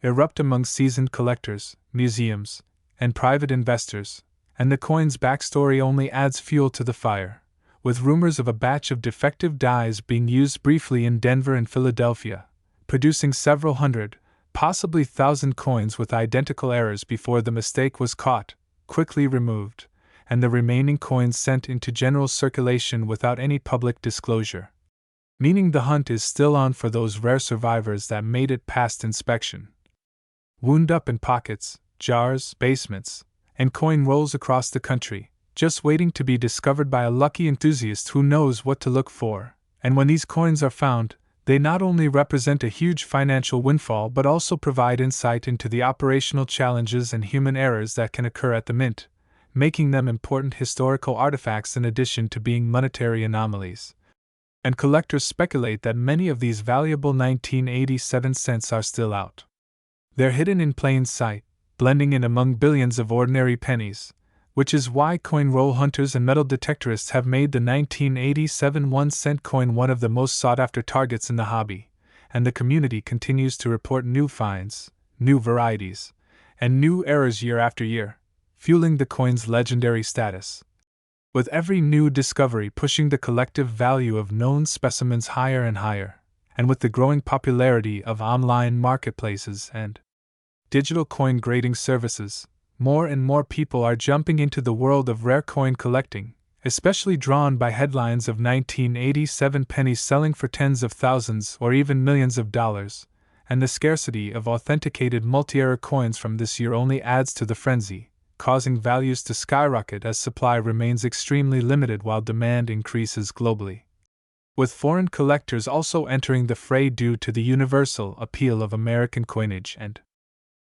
erupt among seasoned collectors, museums, and private investors, and the coin's backstory only adds fuel to the fire, with rumors of a batch of defective dies being used briefly in Denver and Philadelphia, producing several hundred, possibly 1,000 coins with identical errors before the mistake was caught, quickly removed, and the remaining coins sent into general circulation without any public disclosure. Meaning the hunt is still on for those rare survivors that made it past inspection. Wound up in pockets, jars, basements, and coin rolls across the country, just waiting to be discovered by a lucky enthusiast who knows what to look for. And when these coins are found, they not only represent a huge financial windfall but also provide insight into the operational challenges and human errors that can occur at the mint, making them important historical artifacts in addition to being monetary anomalies. And collectors speculate that many of these valuable 1987 cents are still out. They're hidden in plain sight, blending in among billions of ordinary pennies, which is why coin roll hunters and metal detectorists have made the 1987 1-cent coin one of the most sought-after targets in the hobby, and the community continues to report new finds, new varieties, and new errors year after year, fueling the coin's legendary status. With every new discovery pushing the collective value of known specimens higher and higher, and with the growing popularity of online marketplaces and digital coin grading services, more and more people are jumping into the world of rare coin collecting, especially drawn by headlines of 1987 pennies selling for tens of thousands or even millions of dollars, and the scarcity of authenticated multi-error coins from this year only adds to the frenzy, causing values to skyrocket as supply remains extremely limited while demand increases globally. With foreign collectors also entering the fray due to the universal appeal of American coinage and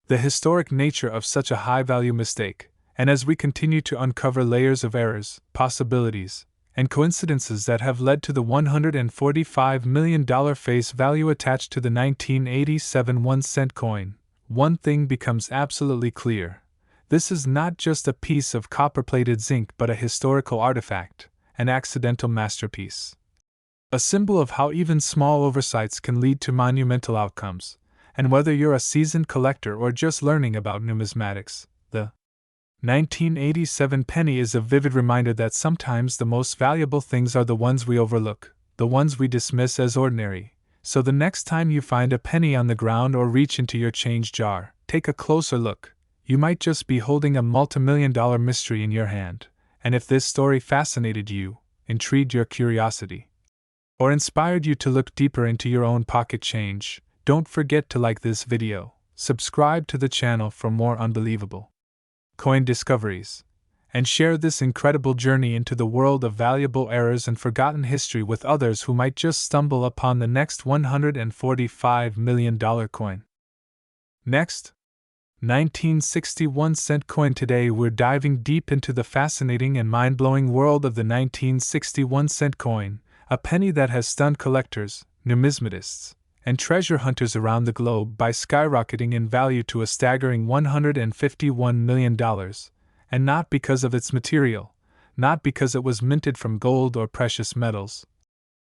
the historic nature of such a high-value mistake, and as we continue to uncover layers of errors, possibilities, and coincidences that have led to the $145 million face value attached to the 1987 1-cent coin, one thing becomes absolutely clear. This is not just a piece of copper-plated zinc but a historical artifact, an accidental masterpiece. A symbol of how even small oversights can lead to monumental outcomes, and whether you're a seasoned collector or just learning about numismatics, the 1987 penny is a vivid reminder that sometimes the most valuable things are the ones we overlook, the ones we dismiss as ordinary. So the next time you find a penny on the ground or reach into your change jar, take a closer look. You might just be holding a multi-million-dollar mystery in your hand, and if this story fascinated you, intrigued your curiosity, or inspired you to look deeper into your own pocket change, don't forget to like this video, subscribe to the channel for more unbelievable coin discoveries, and share this incredible journey into the world of valuable errors and forgotten history with others who might just stumble upon the next $145 million coin. Next, 1961 cent coin. Today we're diving deep into the fascinating and mind-blowing world of the 1961 cent coin, a penny that has stunned collectors, numismatists, and treasure hunters around the globe by skyrocketing in value to a staggering $151 million, and not because of its material, not because it was minted from gold or precious metals,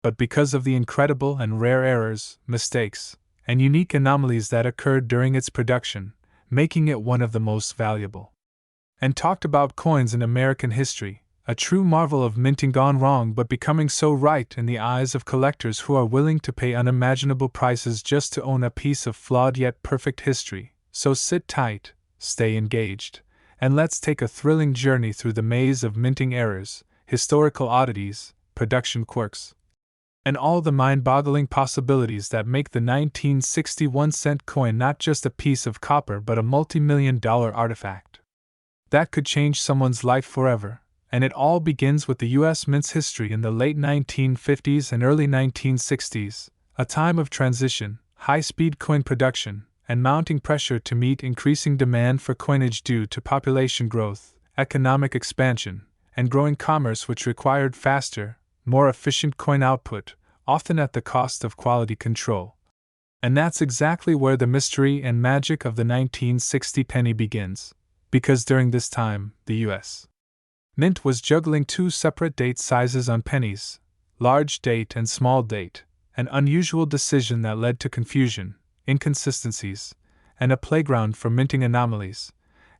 but because of the incredible and rare errors, mistakes, and unique anomalies that occurred during its production, making it one of the most valuable and talked about coins in American history, a true marvel of minting gone wrong but becoming so right in the eyes of collectors who are willing to pay unimaginable prices just to own a piece of flawed yet perfect history. So sit tight, stay engaged, and let's take a thrilling journey through the maze of minting errors, historical oddities, production quirks, and all the mind-boggling possibilities that make the 1961 cent coin not just a piece of copper but a multi-million-dollar artifact that could change someone's life forever. And it all begins with the U.S. mint's history in the late 1950s and early 1960s, a time of transition, high-speed coin production, and mounting pressure to meet increasing demand for coinage due to population growth, economic expansion, and growing commerce, which required faster, more efficient coin output, often at the cost of quality control. And that's exactly where the mystery and magic of the 1960 penny begins, because during this time, the U.S. Mint was juggling two separate date sizes on pennies, large date and small date, an unusual decision that led to confusion, inconsistencies, and a playground for minting anomalies,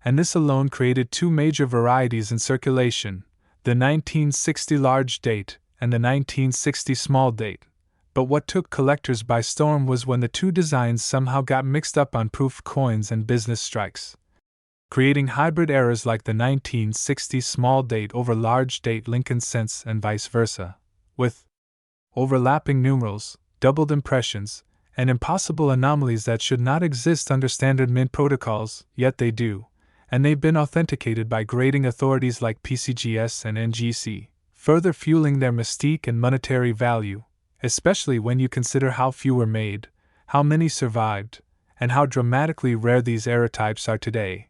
and this alone created two major varieties in circulation, the 1960 large date and the 1960 small date. But what took collectors by storm was when the two designs somehow got mixed up on proof coins and business strikes, creating hybrid errors like the 1960 small date over large date Lincoln cents and vice versa, with overlapping numerals, doubled impressions, and impossible anomalies that should not exist under standard mint protocols, yet they do, and they've been authenticated by grading authorities like PCGS and NGC, further fueling their mystique and monetary value, especially when you consider how few were made, how many survived, and how dramatically rare these error types are today.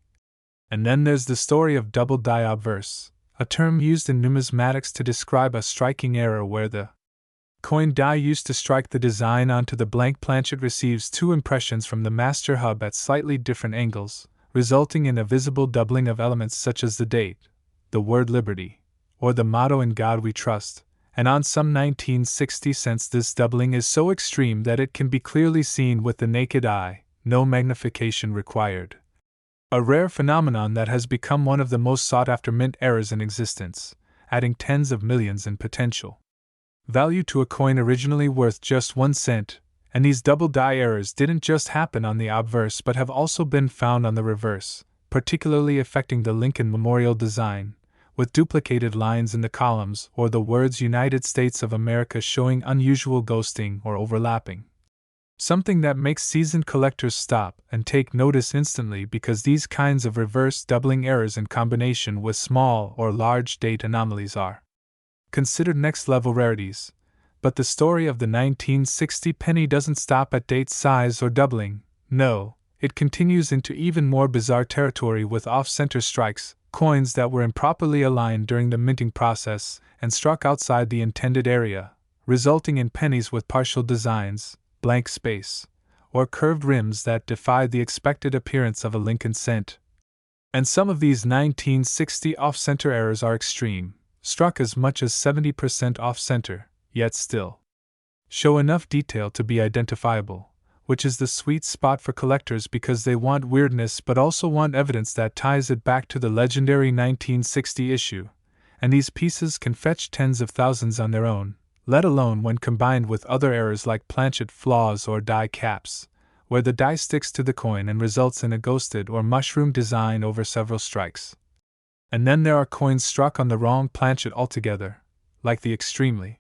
And then there's the story of double die obverse, a term used in numismatics to describe a striking error where the coin die used to strike the design onto the blank planchet receives two impressions from the master hub at slightly different angles, resulting in a visible doubling of elements such as the date, the word liberty, or the motto In God We Trust, and on some 1960 cents this doubling is so extreme that it can be clearly seen with the naked eye, no magnification required. A rare phenomenon that has become one of the most sought-after mint errors in existence, adding tens of millions in potential value to a coin originally worth just 1 cent, and these double die errors didn't just happen on the obverse but have also been found on the reverse, particularly affecting the Lincoln Memorial design, with duplicated lines in the columns or the words United States of America showing unusual ghosting or overlapping. Something that makes seasoned collectors stop and take notice instantly because these kinds of reverse doubling errors in combination with small or large date anomalies are considered next-level rarities. But the story of the 1960 penny doesn't stop at date size or doubling, no, it continues into even more bizarre territory with off-center strikes, coins that were improperly aligned during the minting process and struck outside the intended area, resulting in pennies with partial designs, blank space, or curved rims that defied the expected appearance of a Lincoln cent. And some of these 1960 off-center errors are extreme, struck as much as 70% off-center, yet still show enough detail to be identifiable, which is the sweet spot for collectors because they want weirdness but also want evidence that ties it back to the legendary 1960 issue, and these pieces can fetch tens of thousands on their own, let alone when combined with other errors like planchet flaws or die caps, where the die sticks to the coin and results in a ghosted or mushroom design over several strikes. And then there are coins struck on the wrong planchet altogether, like the extremely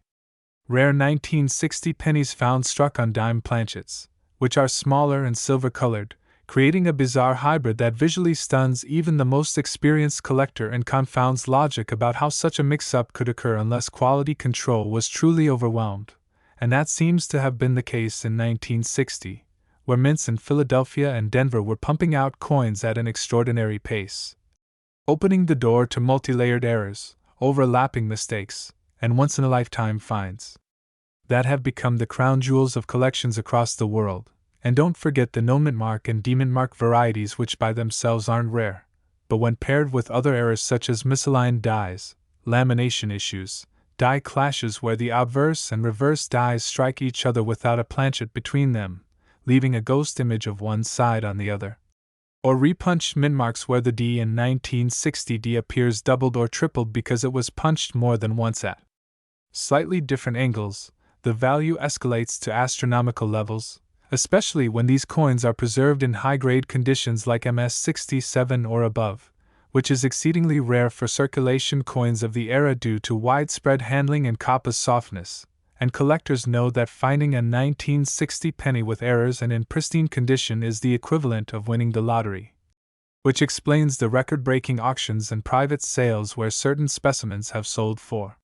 Rare 1960 pennies found struck on dime planchets, which are smaller and silver-colored, creating a bizarre hybrid that visually stuns even the most experienced collector and confounds logic about how such a mix-up could occur unless quality control was truly overwhelmed, and that seems to have been the case in 1960, where mints in Philadelphia and Denver were pumping out coins at an extraordinary pace, opening the door to multi-layered errors, overlapping mistakes, and once-in-a-lifetime finds that have become the crown jewels of collections across the world. And don't forget the numismatic and demon-mark varieties, which by themselves aren't rare, but when paired with other errors such as misaligned dies, lamination issues, die clashes where the obverse and reverse dies strike each other without a planchet between them, leaving a ghost image of one side on the other, or repunched mint marks where the D in 1960 D appears doubled or tripled because it was punched more than once at slightly different angles, the value escalates to astronomical levels, especially when these coins are preserved in high-grade conditions like MS-67 or above, which is exceedingly rare for circulation coins of the era due to widespread handling and copper's softness, and collectors know that finding a 1960 penny with errors and in pristine condition is the equivalent of winning the lottery. Which explains the record-breaking auctions and private sales where certain specimens have sold for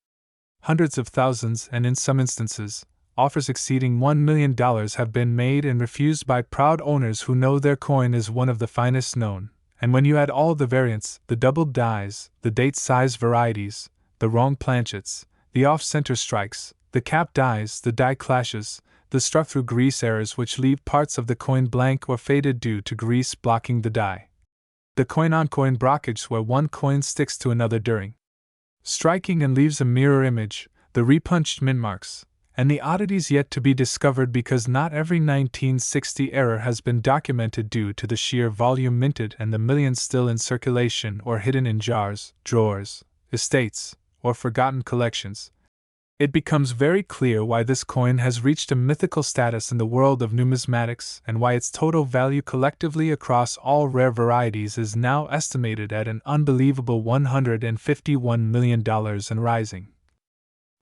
hundreds of thousands, and in some instances, offers exceeding $1 million have been made and refused by proud owners who know their coin is one of the finest known. And when you add all the variants, the doubled dies, the date size varieties, the wrong planchets, the off-center strikes, the cap dies, the die clashes, the struck-through grease errors which leave parts of the coin blank or faded due to grease blocking the die, the coin-on-coin blockage where one coin sticks to another during striking and leaves a mirror image, the repunched mint marks, and the oddities yet to be discovered because not every 1960 error has been documented due to the sheer volume minted and the millions still in circulation or hidden in jars, drawers, estates, or forgotten collections, it becomes very clear why this coin has reached a mythical status in the world of numismatics and why its total value collectively across all rare varieties is now estimated at an unbelievable $151 million and rising.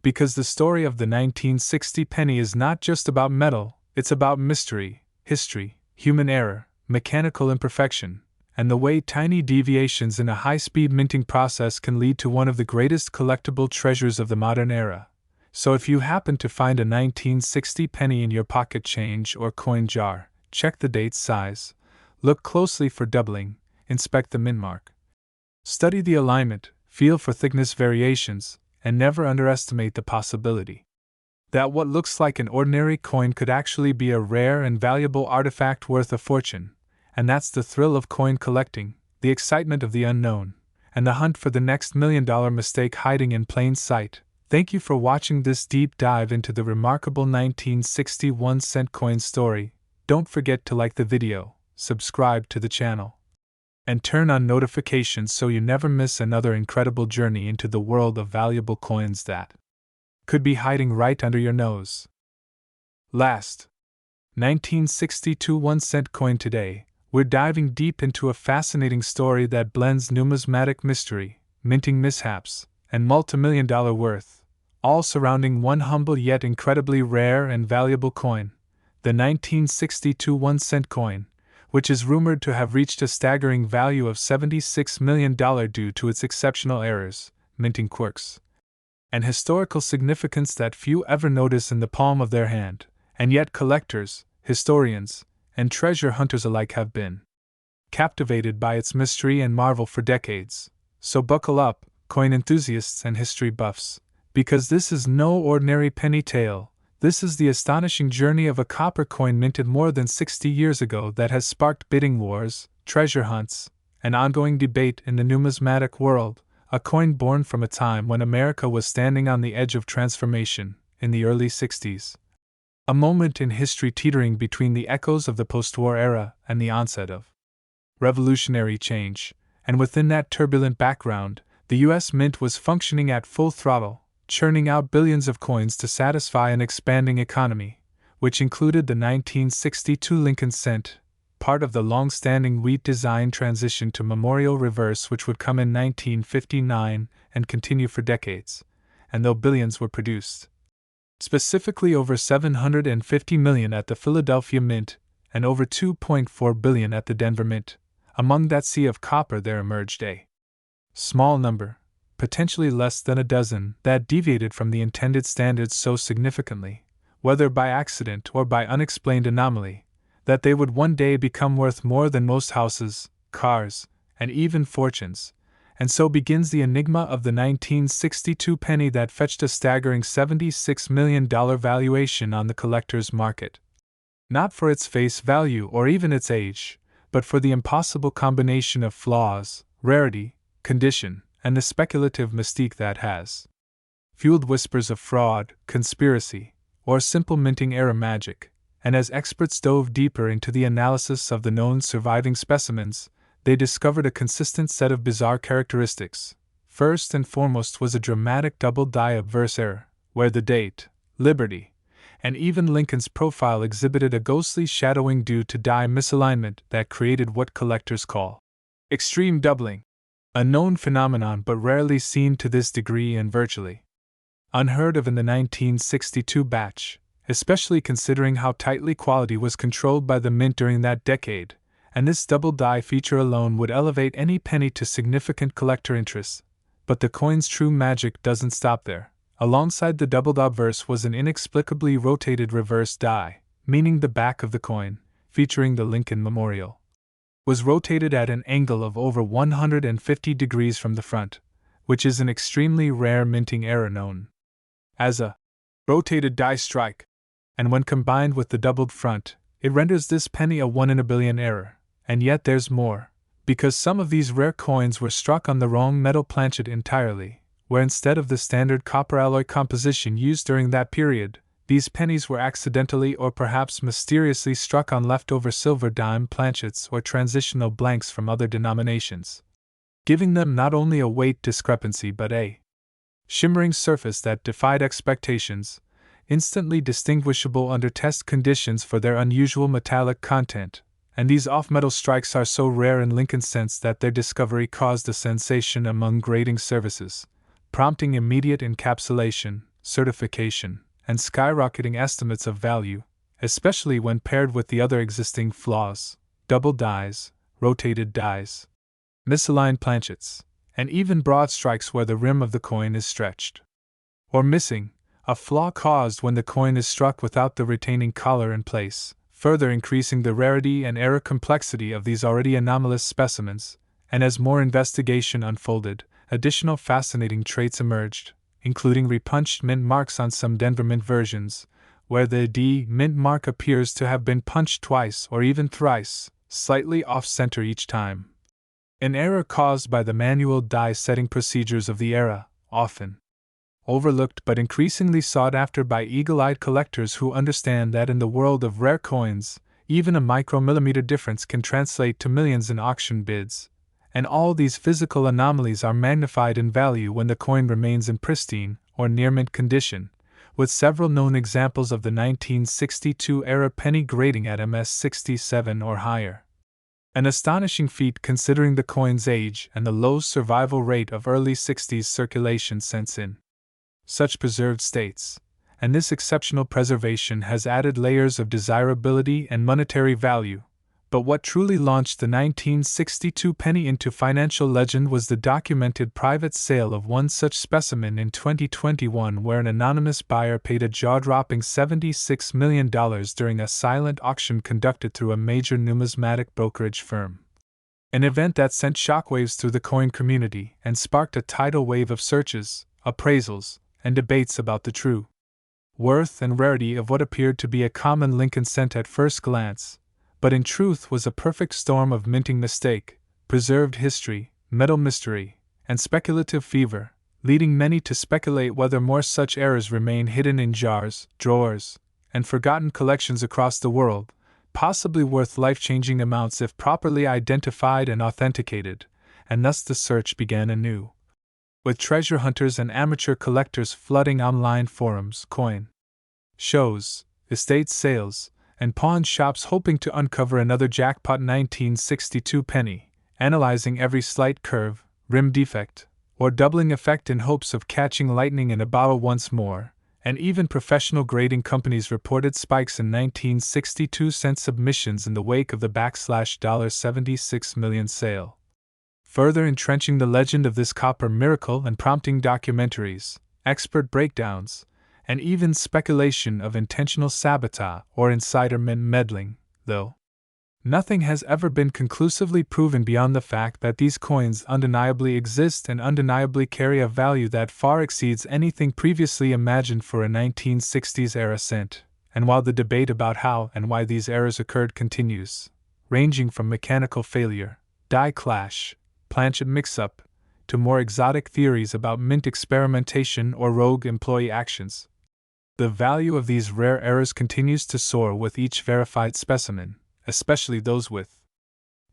Because the story of the 1960 penny is not just about metal, it's about mystery, history, human error, mechanical imperfection, and the way tiny deviations in a high-speed minting process can lead to one of the greatest collectible treasures of the modern era. So if you happen to find a 1960 penny in your pocket change or coin jar, check the date size, look closely for doubling, inspect the mint mark, study the alignment, feel for thickness variations, and never underestimate the possibility that what looks like an ordinary coin could actually be a rare and valuable artifact worth a fortune. And that's the thrill of coin collecting, the excitement of the unknown, and the hunt for the next $1 million mistake hiding in plain sight. Thank you for watching this deep dive into the remarkable 1961 cent coin story. Don't forget to like the video, subscribe to the channel, and turn on notifications so you never miss another incredible journey into the world of valuable coins that could be hiding right under your nose. Last, 1962 1-cent coin today. We're diving deep into a fascinating story that blends numismatic mystery, minting mishaps, and multimillion-dollar worth, all surrounding one humble yet incredibly rare and valuable coin, the 1962 1-cent coin, which is rumored to have reached a staggering value of $76 million due to its exceptional errors, minting quirks, and historical significance that few ever notice in the palm of their hand, and yet collectors, historians, and treasure hunters alike have been captivated by its mystery and marvel for decades. So buckle up, coin enthusiasts and history buffs, because this is no ordinary penny tale. This is the astonishing journey of a copper coin minted more than 60 years ago that has sparked bidding wars, treasure hunts, and ongoing debate in the numismatic world, a coin born from a time when America was standing on the edge of transformation, in the early 60s. A moment in history teetering between the echoes of the post-war era and the onset of revolutionary change, and within that turbulent background, the U.S. Mint was functioning at full throttle, churning out billions of coins to satisfy an expanding economy, which included the 1962 Lincoln cent, part of the long-standing wheat design transition to memorial reverse which would come in 1959 and continue for decades, and though billions were produced, specifically over 750 million at the Philadelphia Mint and over 2.4 billion at the Denver Mint. Among that sea of copper there emerged a small number, potentially less than a dozen, that deviated from the intended standards so significantly, whether by accident or by unexplained anomaly, that they would one day become worth more than most houses, cars, and even fortunes. And so begins the enigma of the 1962 penny that fetched a staggering $76 million valuation on the collector's market. Not for its face value or even its age, but for the impossible combination of flaws, rarity, condition, and the speculative mystique that has fueled whispers of fraud, conspiracy, or simple minting era magic. And as experts dove deeper into the analysis of the known surviving specimens, they discovered a consistent set of bizarre characteristics. First and foremost was a dramatic double die obverse error, where the date, Liberty, and even Lincoln's profile exhibited a ghostly shadowing due to die misalignment that created what collectors call extreme doubling, a known phenomenon but rarely seen to this degree and virtually unheard of in the 1962 batch, especially considering how tightly quality was controlled by the mint during that decade. And this double die feature alone would elevate any penny to significant collector interest. But the coin's true magic doesn't stop there. Alongside the doubled obverse was an inexplicably rotated reverse die, meaning the back of the coin, featuring the Lincoln Memorial, was rotated at an angle of over 150 degrees from the front, which is an extremely rare minting error known as a rotated die strike. And when combined with the doubled front, it renders this penny a 1 in a billion error. And yet there's more, because some of these rare coins were struck on the wrong metal planchet entirely, where instead of the standard copper alloy composition used during that period, these pennies were accidentally or perhaps mysteriously struck on leftover silver dime planchets or transitional blanks from other denominations, giving them not only a weight discrepancy but a shimmering surface that defied expectations, instantly distinguishable under test conditions for their unusual metallic content. And these off-metal strikes are so rare in Lincoln's sense that their discovery caused a sensation among grading services, prompting immediate encapsulation, certification, and skyrocketing estimates of value, especially when paired with the other existing flaws: double dies, rotated dies, misaligned planchets, and even broad strikes where the rim of the coin is stretched or missing, a flaw caused when the coin is struck without the retaining collar in place, further increasing the rarity and error complexity of these already anomalous specimens. And as more investigation unfolded, additional fascinating traits emerged, including repunched mint marks on some Denver Mint versions, where the D mint mark appears to have been punched twice or even thrice, slightly off-center each time. An error caused by the manual die setting procedures of the era, often overlooked but increasingly sought after by eagle-eyed collectors who understand that in the world of rare coins, even a micromillimeter difference can translate to millions in auction bids, and all these physical anomalies are magnified in value when the coin remains in pristine or near-mint condition, with several known examples of the 1962-era penny grading at MS-67 or higher. An astonishing feat considering the coin's age and the low survival rate of early 60s circulation since in such preserved states, and this exceptional preservation has added layers of desirability and monetary value. But what truly launched the 1962 penny into financial legend was the documented private sale of one such specimen in 2021, where an anonymous buyer paid a jaw-dropping $76 million during a silent auction conducted through a major numismatic brokerage firm. An event that sent shockwaves through the coin community and sparked a tidal wave of searches, appraisals, and debates about the true worth and rarity of what appeared to be a common Lincoln cent at first glance, but in truth was a perfect storm of minting mistake, preserved history, metal mystery, and speculative fever, leading many to speculate whether more such errors remain hidden in jars, drawers, and forgotten collections across the world, possibly worth life-changing amounts if properly identified and authenticated, and thus the search began anew, with treasure hunters and amateur collectors flooding online forums, coin shows, estate sales, and pawn shops hoping to uncover another jackpot 1962 penny, analyzing every slight curve, rim defect, or doubling effect in hopes of catching lightning in a bottle once more, and even professional grading companies reported spikes in 1962 cent submissions in the wake of the $76 million sale. Further entrenching the legend of this copper miracle and prompting documentaries, expert breakdowns, and even speculation of intentional sabotage or insider meddling, though nothing has ever been conclusively proven beyond the fact that these coins undeniably exist and undeniably carry a value that far exceeds anything previously imagined for a 1960s-era cent. And while the debate about how and why these errors occurred continues, ranging from mechanical failure, die clash, planchet mix-up, to more exotic theories about mint experimentation or rogue employee actions, the value of these rare errors continues to soar with each verified specimen, especially those with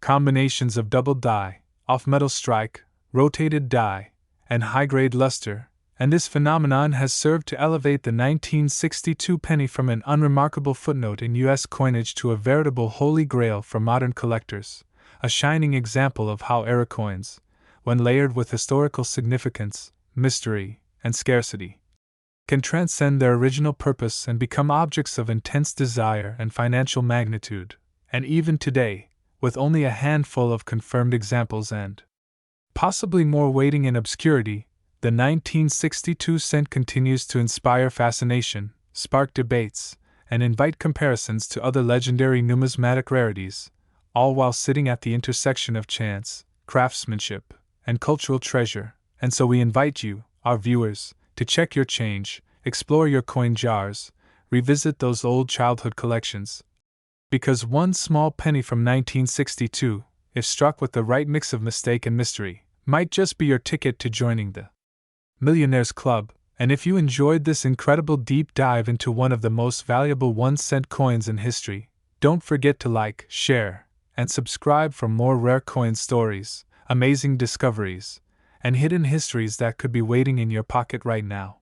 combinations of double die, off-metal strike, rotated die, and high-grade luster, and this phenomenon has served to elevate the 1962 penny from an unremarkable footnote in U.S. coinage to a veritable holy grail for modern collectors, a shining example of how era coins, when layered with historical significance, mystery, and scarcity, can transcend their original purpose and become objects of intense desire and financial magnitude. And even today, with only a handful of confirmed examples and possibly more waiting in obscurity, the 1962 cent continues to inspire fascination, spark debates, and invite comparisons to other legendary numismatic rarities, all while sitting at the intersection of chance, craftsmanship, and cultural treasure. And so we invite you, our viewers, to check your change, explore your coin jars, revisit those old childhood collections. Because one small penny from 1962, if struck with the right mix of mistake and mystery, might just be your ticket to joining the Millionaires Club. And if you enjoyed this incredible deep dive into one of the most valuable 1-cent coins in history, don't forget to like, share, and subscribe for more rare coin stories, amazing discoveries, and hidden histories that could be waiting in your pocket right now.